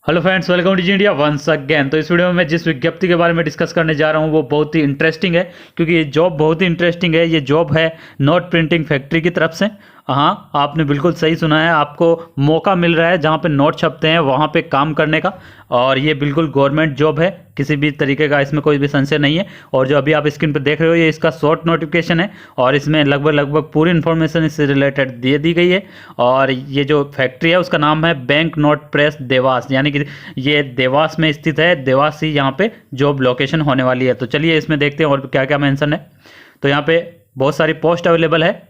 Hello friends, welcome to India once again. तो इस video में मैं जिस विज्ञप्ति के बारे में डिस्कस करने जा रहा हूं वो बहुत ही इंटरेस्टिंग है, क्योंकि ये जॉब बहुत ही इंटरेस्टिंग है। ये जॉब है नोट प्रिंटिंग फैक्ट्री की तरफ से। हाँ, आपने बिल्कुल सही सुना है, आपको मौका मिल रहा है जहाँ पे नोट छपते हैं वहाँ पे काम करने का। और ये बिल्कुल गवर्नमेंट जॉब है, किसी भी तरीके का इसमें कोई भी संशय नहीं है। और जो अभी आप स्क्रीन पर देख रहे हो ये इसका शॉर्ट नोटिफिकेशन है, और इसमें लगभग पूरी इन्फॉर्मेशन इससे रिलेटेड दे दी गई है। और ये जो फैक्ट्री है उसका नाम है बैंक नोट प्रेस देवास, यानी कि ये देवास में स्थित है। देवास ही यहाँ पे जॉब लोकेशन होने वाली है। तो चलिए इसमें देखते हैं और क्या क्या मेंशन है। तो यहाँ पे बहुत सारी पोस्ट अवेलेबल है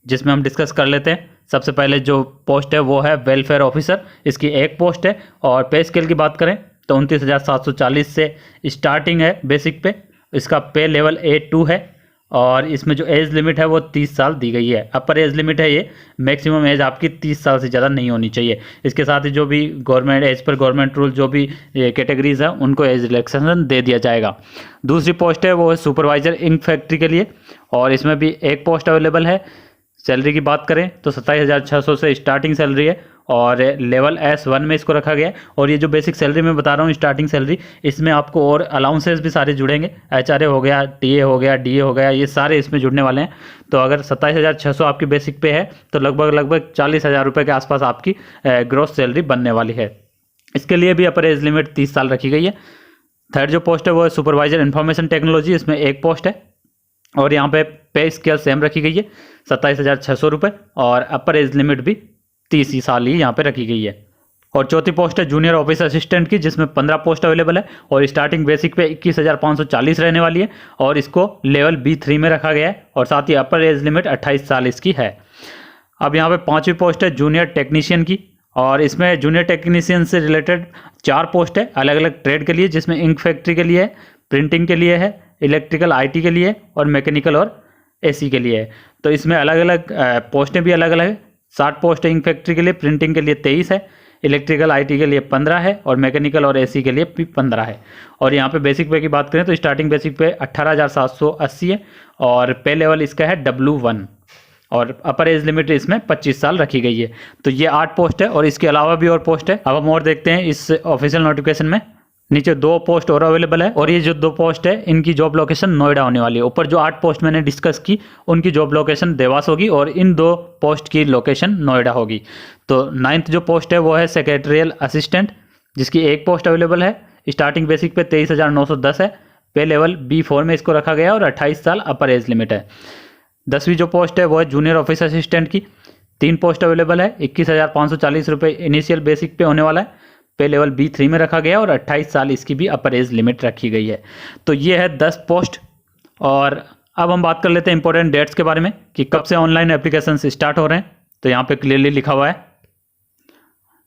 जिसमें हम डिस्कस कर लेते हैं। सबसे पहले जो पोस्ट है वो है वेलफेयर ऑफिसर, इसकी एक पोस्ट है। और पे स्केल की बात करें तो 29,740 से स्टार्टिंग है बेसिक पे। इसका पे लेवल A2 है, और इसमें जो एज लिमिट है वो 30 साल दी गई है। अपर एज लिमिट है ये, मैक्सिमम एज आपकी 30 साल से ज़्यादा नहीं होनी चाहिए। इसके साथ ही जो भी government as per government rule जो भी कैटेगरीज है उनको एज रिलैक्सेशन दे दिया जाएगा। दूसरी पोस्ट है वो है सुपरवाइजर इंक फैक्ट्री के लिए, और इसमें भी एक पोस्ट अवेलेबल है। सैलरी की बात करें तो 27,600 से स्टार्टिंग सैलरी है, और लेवल S1 में इसको रखा गया है। और ये जो बेसिक सैलरी मैं बता रहा हूँ स्टार्टिंग सैलरी, इसमें आपको और अलाउंसेस भी सारे जुड़ेंगे। HRA हो गया, TA हो गया, DA हो गया, ये सारे इसमें जुड़ने वाले हैं। तो अगर 27,600 आपकी बेसिक पे है तो लगभग 40,000 रुपये के आसपास आपकी ग्रोस सैलरी बनने वाली है। इसके लिए भी अपर एज लिमिट 30 साल रखी गई है। थर्ड जो पोस्ट है वो है सुपरवाइजर इन्फॉर्मेशन टेक्नोलॉजी, इसमें एक पोस्ट है। और यहाँ पे स्केल सेम रखी गई है, 27,600 रुपये, और अपर एज लिमिट भी 30 ही साल ही यहाँ पे रखी गई है। और चौथी पोस्ट है जूनियर ऑफिस असिस्टेंट की, जिसमें 15 पोस्ट अवेलेबल है, और स्टार्टिंग बेसिक पे 21,540 रहने वाली है, और इसको लेवल B3 में रखा गया है। और साथ ही अपर एज लिमिट 28 साल इसकी है। अब यहाँ पे पाँचवीं पोस्ट है जूनियर टेक्नीशियन की, और इसमें जूनियर टेक्नीशियन से रिलेटेड 4 पोस्ट है अलग अलग ट्रेड के लिए, जिसमें इंक फैक्ट्री के लिए है, प्रिंटिंग के लिए है, इलेक्ट्रिकल IT के लिए, और मैकेनिकल और AC के लिए है। तो इसमें अलग अलग पोस्टें भी अलग अलग है। 60 पोस्ट है इंक फैक्ट्री के लिए, प्रिंटिंग के लिए 23 है, इलेक्ट्रिकल IT के लिए 15 है, और मैकेनिकल और AC के लिए भी 15 है। और यहाँ पे बेसिक पे की बात करें तो स्टार्टिंग बेसिक पे 18,780 है, और पे लेवल इसका है W1, और अपर एज लिमिट इसमें 25 साल रखी गई है। तो ये 8 पोस्ट है, और इसके अलावा भी और पोस्ट है। अब हम और देखते हैं इस ऑफिशियल नोटिफिकेशन में। नीचे 2 पोस्ट और अवेलेबल है, और ये जो 2 पोस्ट है इनकी जॉब लोकेशन नोएडा होने वाली है। ऊपर जो 8 पोस्ट मैंने डिस्कस की उनकी जॉब लोकेशन देवास होगी, और इन 2 पोस्ट की लोकेशन नोएडा होगी। तो 9th जो पोस्ट है वो है सेक्रेटरियल असिस्टेंट, जिसकी एक पोस्ट अवेलेबल है। स्टार्टिंग बेसिक पे 23,910 है, पे लेवल B4 में इसको रखा गया है, और 28 साल अपर एज लिमिट है। 10वीं जो पोस्ट है वो है जूनियर ऑफिस असिस्टेंट की, 3 पोस्ट अवेलेबल है। 21,540 रुपये इनिशियल बेसिक पे होने वाला है, पे लेवल B3 में रखा गया, और 28 साल इसकी भी अपर एज लिमिट रखी गई है। तो ये है 10 पोस्ट। और अब हम बात कर लेते हैं इंपॉर्टेंट डेट्स के बारे में कि कब से ऑनलाइन एप्लीकेशन स्टार्ट हो रहे हैं। तो यहाँ पे क्लियरली लिखा हुआ है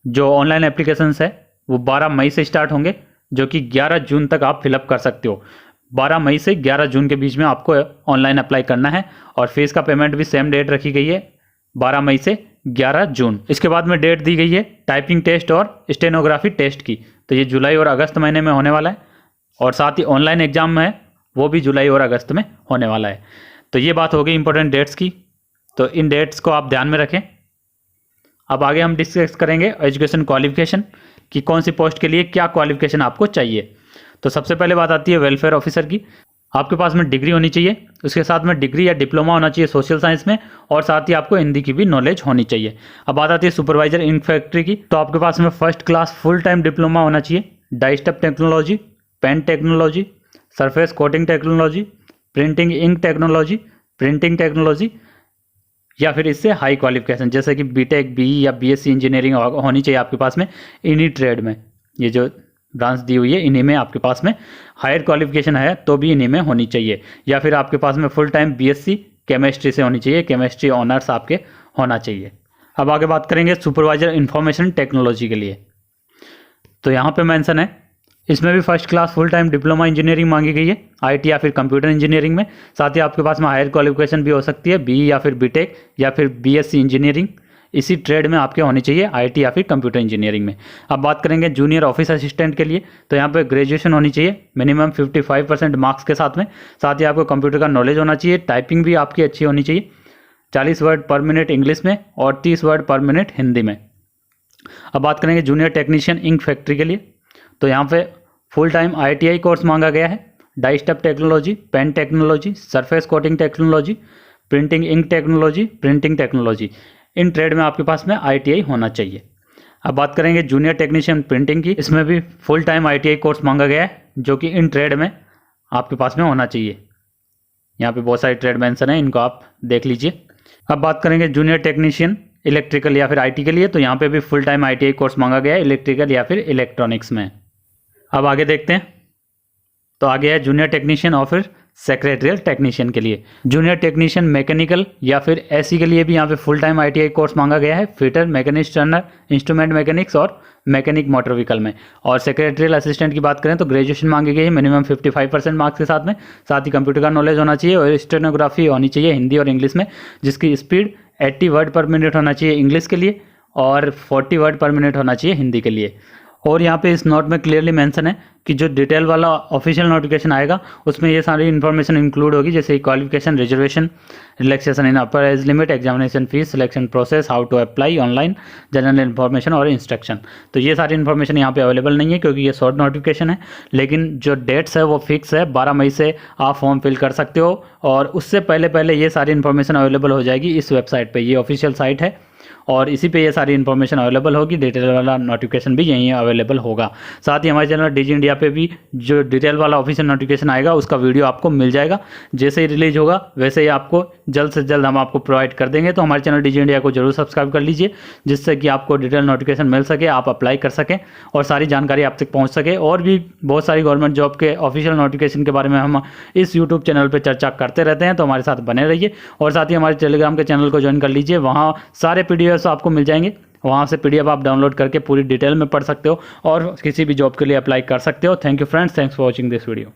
जो ऑनलाइन एप्लीकेशन है वो 12 मई से स्टार्ट होंगे, जो कि 11 जून तक आप फिलअप कर सकते हो। 12 मई से 11 जून के बीच में आपको ऑनलाइन अप्लाई करना है, और फीस का पेमेंट भी सेम डेट रखी गई है, 12 मई से 11 जून। इसके बाद में डेट दी गई है टाइपिंग टेस्ट और स्टेनोग्राफी टेस्ट की। तो ये जुलाई और अगस्त महीने में होने वाला है, और साथ ही ऑनलाइन एग्जाम है वो भी जुलाई और अगस्त में होने वाला है। तो ये बात हो गई इंपॉर्टेंट डेट्स की। तो इन डेट्स को आप ध्यान में रखें। अब आगे हम डिस्कस करेंगे एजुकेशन क्वालिफिकेशन कि कौन सी पोस्ट के लिए क्या क्वालिफिकेशन आपको चाहिए। तो सबसे पहले बात आती है वेलफेयर ऑफिसर की। आपके पास में डिग्री होनी चाहिए, उसके साथ में डिग्री या डिप्लोमा होना चाहिए सोशल साइंस में, और साथ ही आपको हिंदी की भी नॉलेज होनी चाहिए। अब बात आती है सुपरवाइजर इंक फैक्ट्री की। तो आपके पास में first class full time diploma होना चाहिए, dyestuff technology, pen technology, surface coating technology, printing ink technology, printing technology, या फिर इससे हाई क्वालिफिकेशन जैसे कि BTech, BE या BSc इंजीनियरिंग होनी चाहिए आपके पास में इन्हीं ट्रेड में। ये जो ब्रांच दी हुई है इन्हीं में आपके पास में हायर क्वालिफिकेशन है तो भी इन्हीं में होनी चाहिए, या फिर आपके पास में फुल टाइम BSc केमिस्ट्री से होनी चाहिए, केमिस्ट्री ऑनर्स आपके होना चाहिए। अब आगे बात करेंगे सुपरवाइजर इंफॉर्मेशन टेक्नोलॉजी के लिए। तो यहाँ पे मेंशन है, इसमें भी first class full time diploma engineering मांगी गई है, IT या फिर कंप्यूटर इंजीनियरिंग में। साथ ही आपके पास में हायर क्वालिफिकेशन भी हो सकती है, BE या फिर BTech या फिर BSc इंजीनियरिंग, इसी ट्रेड में आपके होनी चाहिए, IT या फिर कंप्यूटर इंजीनियरिंग में। अब बात करेंगे जूनियर ऑफिस असिस्टेंट के लिए। तो यहाँ पे ग्रेजुएशन होनी चाहिए मिनिमम 55% मार्क्स के साथ में। साथ ही आपको कंप्यूटर का नॉलेज होना चाहिए, टाइपिंग भी आपकी अच्छी होनी चाहिए, 40 वर्ड पर मिनट इंग्लिश में और 30 वर्ड पर मिनट हिंदी में। अब बात करेंगे जूनियर टेक्नीशियन इंक फैक्ट्री के लिए, तो यहाँ पे फुल टाइम ITI कोर्स मांगा गया है। Die step technology, pen technology, surface coating technology, printing ink technology, printing technology, in trade में आपके पास में ITI होना चाहिए। अब बात करेंगे जूनियर टेक्नीशियन प्रिंटिंग की, इसमें भी फुल टाइम ITI कोर्स मांगा गया है जो कि इन ट्रेड में आपके पास में होना चाहिए। यहाँ पे बहुत सारे ट्रेड मेंशन है, इनको आप देख लीजिए। अब बात करेंगे जूनियर टेक्नीशियन इलेक्ट्रिकल या फिर IT के लिए, तो यहाँ पे भी फुल टाइम ITI कोर्स मांगा गया है इलेक्ट्रिकल या फिर इलेक्ट्रॉनिक्स में। अब आगे देखते हैं, तो आगे है जूनियर टेक्नीशियन और फिर सेक्रेटरियल टेक्नीशियन के लिए। जूनियर टेक्नीशियन मैकेनिकल या फिर SE के लिए भी यहाँ पे फुल टाइम ITI कोर्स मांगा गया है, fitter, machinist Turner, instrument mechanics और मैकेनिक मोटर व्हीकल में। और सेक्रेटरियल असिस्टेंट की बात करें तो ग्रेजुएशन मांगी गई है मिनिमम 55% मार्क्स के साथ ही कंप्यूटर का नॉलेज होना चाहिए और स्टेनोग्राफी होनी चाहिए हिंदी और इंग्लिश में, जिसकी स्पीड 80 वर्ड पर मिनट होना चाहिए इंग्लिश के लिए और 40 वर्ड पर मिनट होना चाहिए हिंदी के लिए। और यहाँ पे इस नोट में क्लियरली मेंशन है कि जो डिटेल वाला ऑफिशियल नोटिफिकेशन आएगा उसमें ये सारी इन्फॉर्मेशन इंक्लूड होगी, जैसे qualification, reservation, relaxation in upper age limit, examination fees, selection process, how to apply online, general information और इंस्ट्रक्शन। तो ये सारी इन्फॉर्मेशन यहाँ पे अवेलेबल नहीं है क्योंकि ये शॉर्ट नोटिफिकेशन है, लेकिन जो डेट्स है वो फिक्स है। 12 मई से आप फॉर्म फिल कर सकते हो और उससे पहले ये सारी इन्फॉर्मेशन अवेलेबल हो जाएगी इस वेबसाइट पर। ये ऑफिशियल साइट है और इसी पे ये सारी इन्फॉर्मेशन अवेलेबल होगी। डिटेल वाला नोटिफिकेशन भी यहीं अवेलेबल होगा। साथ ही हमारे चैनल डिजी इंडिया पे भी जो डिटेल वाला ऑफिशियल नोटिफिकेशन आएगा उसका वीडियो आपको मिल जाएगा। जैसे ही रिलीज होगा वैसे ही आपको जल्द से जल्द हम आपको प्रोवाइड कर देंगे। तो हमारे चैनल डिजी इंडिया को जरूर सब्सक्राइब कर लीजिए, जिससे कि आपको डिटेल नोटिफिकेशन मिल सके, आप अप्लाई कर सकें और सारी जानकारी आप तक पहुँच सके। और भी बहुत सारी गवर्नमेंट जॉब के ऑफिशियल नोटिफिकेशन के बारे में हम इस यूट्यूब चैनल पर चर्चा करते रहते हैं, तो हमारे साथ बने रहिए। और साथ ही हमारे टेलीग्राम के चैनल को ज्वाइन कर लीजिए, वहाँ सारे PDF आपको मिल जाएंगे। वहाँ से PDF आप डाउनलोड करके पूरी डिटेल में पढ़ सकते हो और किसी भी जॉब के लिए अप्लाई कर सकते हो। Thank you friends, thanks for watching this video.